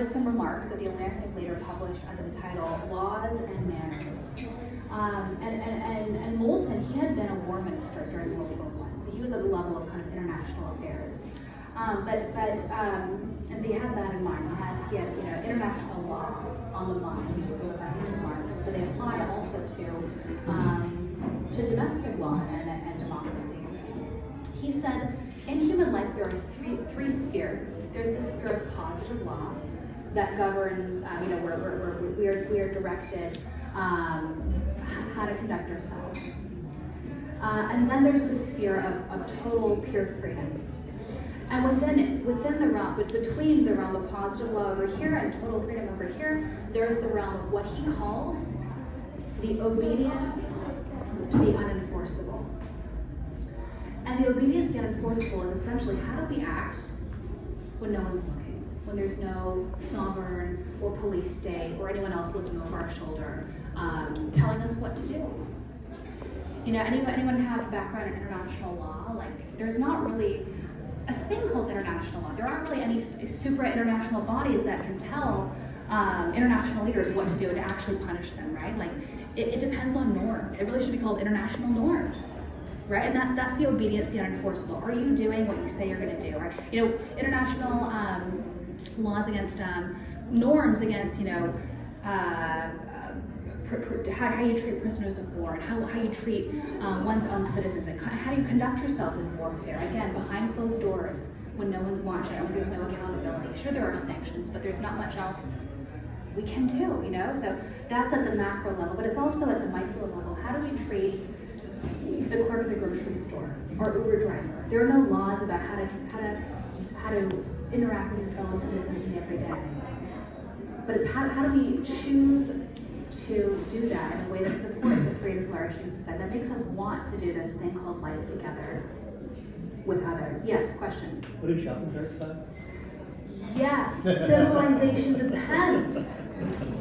wrote some remarks that the Atlantic later published under the title Laws and Manners. And Moulton, he had been a war minister during World War I, so he was at the level of kind of international affairs. And so he had that in mind. He had international law on the mind. He was going about his remarks, but they apply also to domestic law and democracy. He said, in human life there are three spheres. There's the sphere of positive law that governs, where we are directed how to conduct ourselves. And then there's the sphere of total pure freedom. And within the realm, between the realm of positive law over here and total freedom over here, there is the realm of what he called the obedience to the unenforceable. And the obedience to the unenforceable is essentially how do we act when no one's looking, when there's no sovereign or police state or anyone else looking over our shoulder, telling us what to do. Anyone have a background in international law? Like, there's not really a thing called international law. There aren't really any supra-international bodies that can tell international leaders what to do and to actually punish them, right? Like, it depends on norms. It really should be called international norms, right? And that's the obedience to the unenforceable. Are you doing what you say you're going to do? Right? International laws against norms against how you treat prisoners of war, and how you treat one's own citizens, and how you conduct yourselves in warfare. Again, behind closed doors, when no one's watching, and when there's no accountability. Sure, there are sanctions, but there's not much else we can do, So that's at the macro level, but it's also at the micro level. How do we treat the clerk at the grocery store or Uber driver? There are no laws about how to interact with your fellow citizens in the everyday. But it's how do we choose to do that in a way that supports a free and flourishing society, that makes us want to do this thing called life together with others. Yes, question? What do shopping carts cost? Yes, civilization depends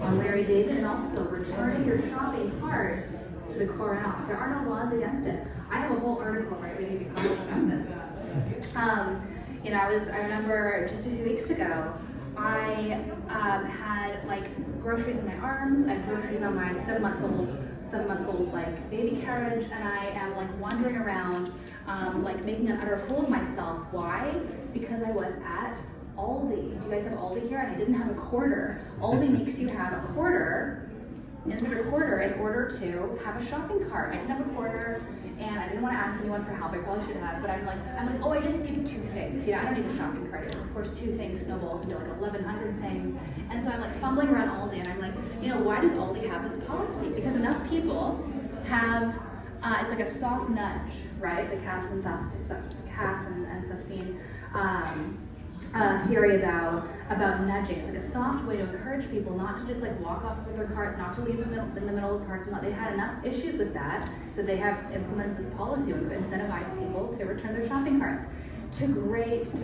on Larry David, and also returning your shopping cart to the corral. There are no laws against it. I have a whole article right we can publish about this. I remember just a few weeks ago, I had groceries in my arms. I had groceries on my 7 months old baby carriage, and I am wandering around making an utter fool of myself. Why? Because I was at Aldi. Do you guys have Aldi here? And I didn't have a quarter. Aldi makes you have a quarter, insert a quarter, in order to have a shopping cart. I didn't have a quarter, and I didn't want to ask anyone for help. I probably should have, but I'm like, oh, I just need 2 things. I don't need a shopping cart. Of course, 2 things snowballs into 1,100 things. And so I'm fumbling around Aldi, and I'm like, why does Aldi have this policy? Because enough people have, it's like a soft nudge, right? The Cass and Sustine theory about nudging. It's like a soft way to encourage people not to just walk off with their carts, not to leave them in the middle of the parking lot. They had enough issues with that they have implemented this policy to incentivize people to return their shopping carts to great